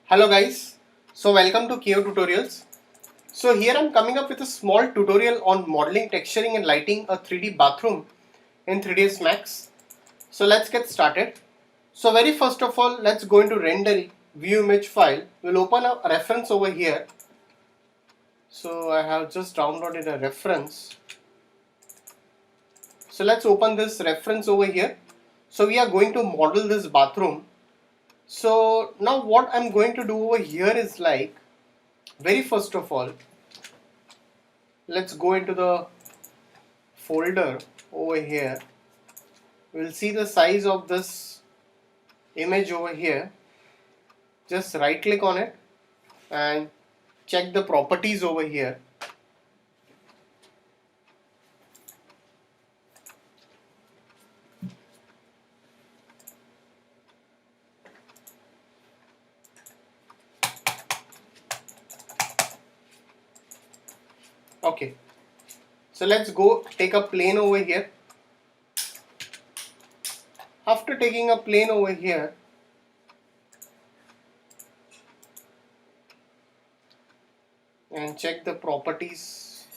Hello guys, so welcome to KO Tutorials. So here I'm coming up with a small tutorial on modeling, texturing and lighting a 3D bathroom in 3ds Max. So let's get started. So very first of all, let's go into render view image file. We'll open a reference over here. So I have just downloaded a reference. So let's open this reference over here. So we are going to model this bathroom. So now what I'm going to do over here is like, very first of all, let's go into the folder over here. We'll see the size of this image over here. Just right click on it and check the properties over here. Okay, so let's go take a plane over here. After taking a plane over here, and check the properties.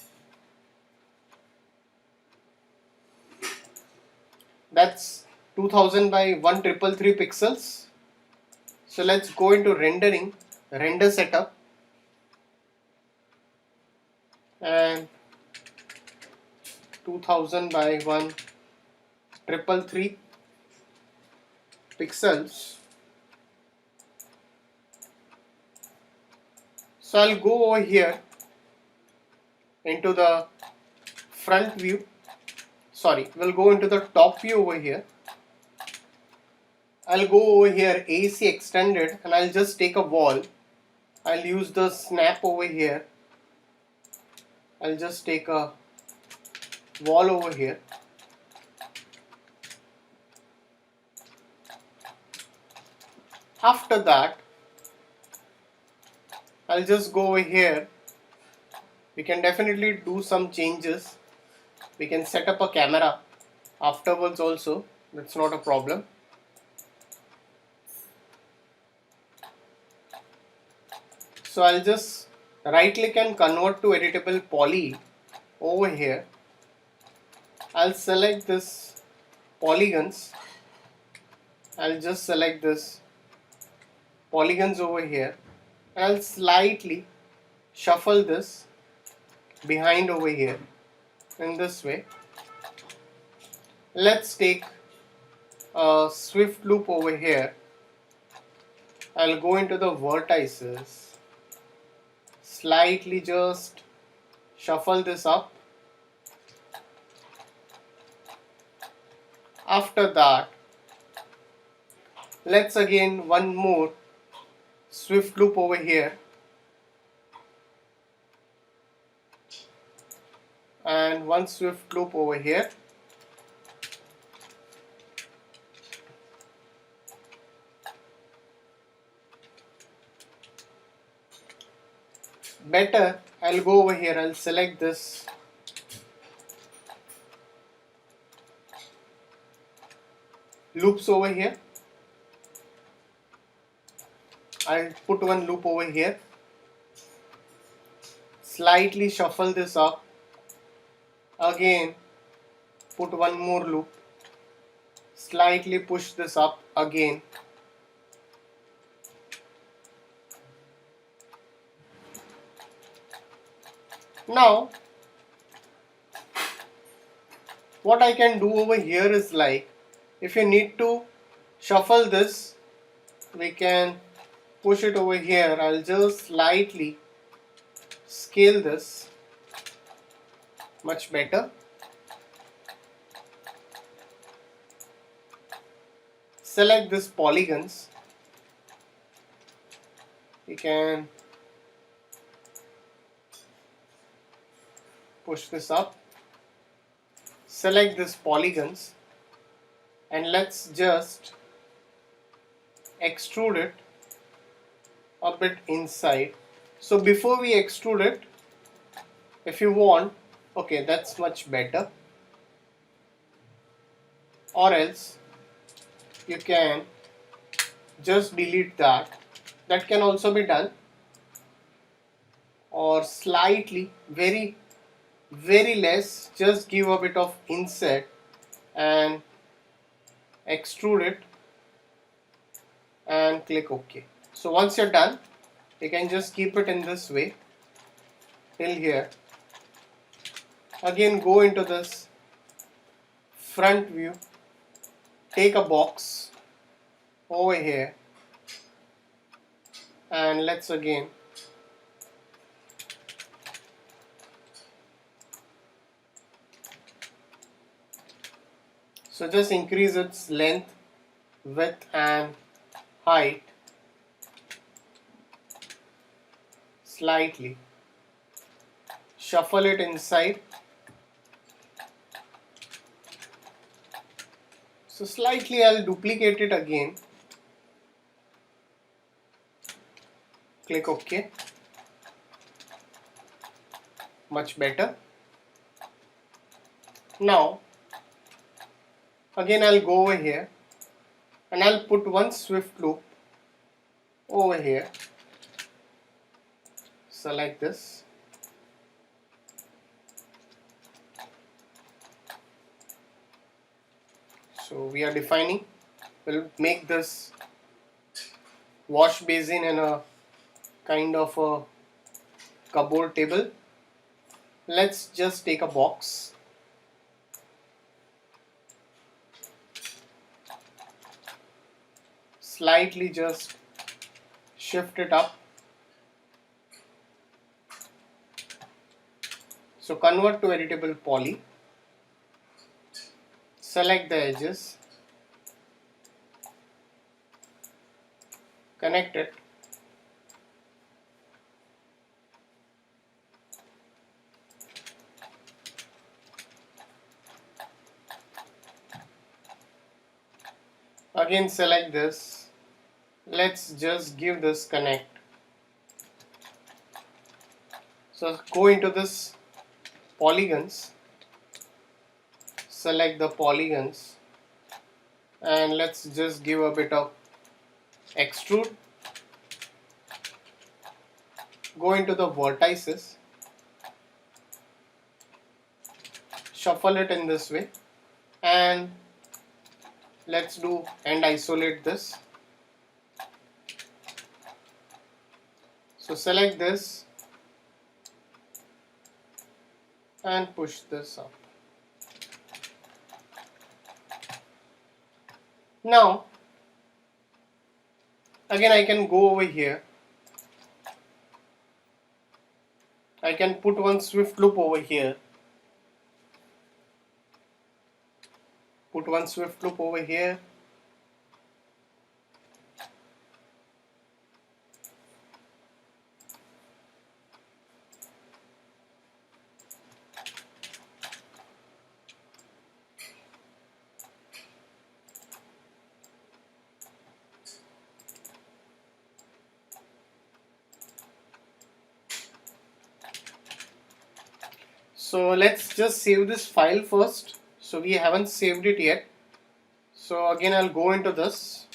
That's 2000 by 1333 pixels. So let's go into rendering, render setup, and 2000 by 1333 pixels. So I'll go over here into the front view. Sorry, we'll go into the top view over here. I'll go over here AC extended and I'll just take a wall. I'll use the snap over here. I'll just take a wall over here. After that, I'll just go over here. We can definitely do some changes. We can set up a camera afterwards also. That's not a problem. So I'll just right click and convert to editable poly over here. I'll select this polygons. I'll just select this polygons over here. I'll slightly shuffle this behind over here in this way. Let's take a swift loop over here. I'll go into the vertices, slightly just shuffle this up. After that, let's again one more swift loop over here and one swift loop over here. Better, I'll go over here, I'll select this loops over here. I'll put one loop over here, slightly shuffle this up, again put one more loop, slightly push this up again. Now what I can do over here is like, if you need to shuffle this, we can push it over here. I'll just slightly scale this much better. Select this polygons. We can push this up. Select this polygons and let's just extrude it a bit inside. So before we extrude it, if you want, okay, that's much better, or else you can just delete that That can also be done, or slightly, very less, just give a bit of inset and extrude it and click OK. So once you're done, you can just keep it in this way till here. Again, go into this front view, take a box over here, and let's again so just increase its length, width and height slightly, shuffle it inside, so slightly I'll duplicate it again, click OK, much better. Now again I'll go over here and I'll put one swift loop over here, select this, so we are defining, we'll make this wash basin and a kind of a cupboard table. Let's just take a box, slightly just shift it up, so convert to editable poly, select the edges, connect it, again select this, let's just give this connect. So go into this polygons, select the polygons and let's just give a bit of extrude, go into the vertices, shuffle it in this way and let's do and isolate this. So select this and push this up. Now again I can go over here, I can put one swift loop over here, put one swift loop over here, so let's just save this file first, so we haven't saved it yet. So again I'll go into this,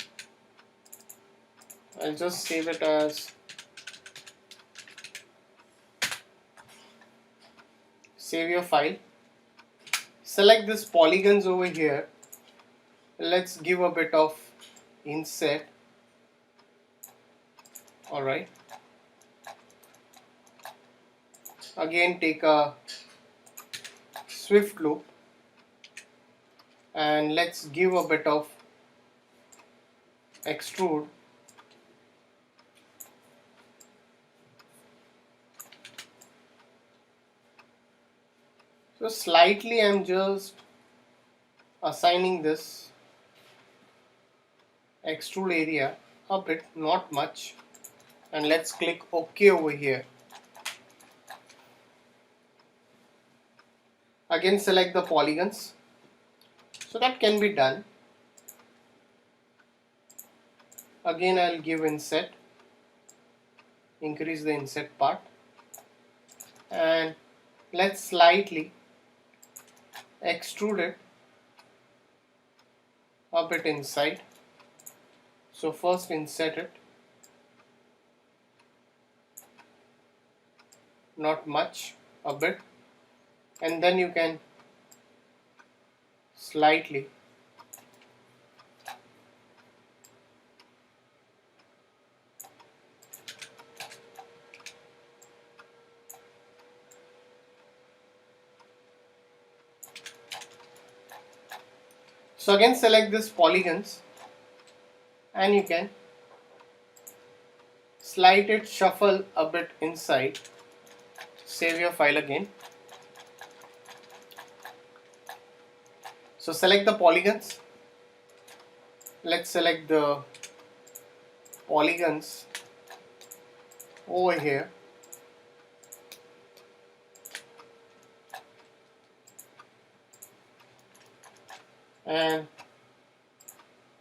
I'll just save it as save your file, select this polygons over here, let's give a bit of inset, alright, again take a swift loop and let's give a bit of extrude, so slightly I'm just assigning this extrude area a bit, not much, and let's click OK over here. Again select the polygons, so that can be done. Again I'll give inset, increase the inset part and let's slightly extrude it a bit inside. So first inset it, not much, a bit, and then you can slightly so again select this polygons and you can slide it, shuffle a bit inside, save your file again. So select the polygons, let's select the polygons over here and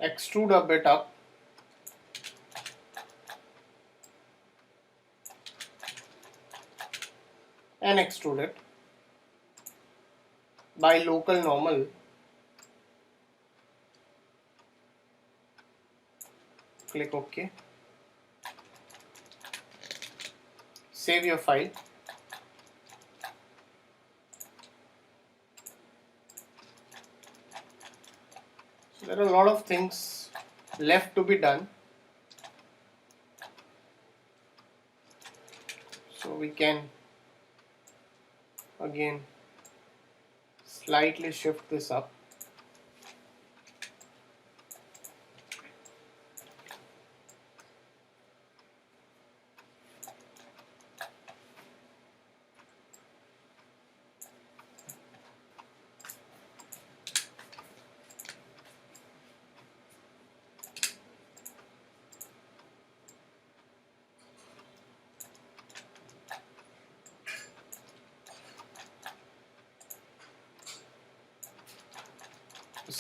extrude a bit up and extrude it by local normal. Click OK. Save your file. So there are a lot of things left to be done. So we can again slightly shift this up.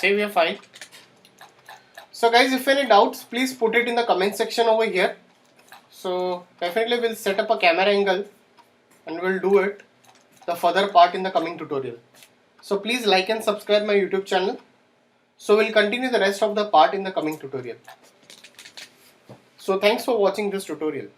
Save your file. So guys, if any doubts, please put it in the comment section over here. So definitely we'll set up a camera angle and we'll do it the further part in the coming tutorial. So please like and subscribe my YouTube channel. So we'll continue the rest of the part in the coming tutorial. So thanks for watching this tutorial.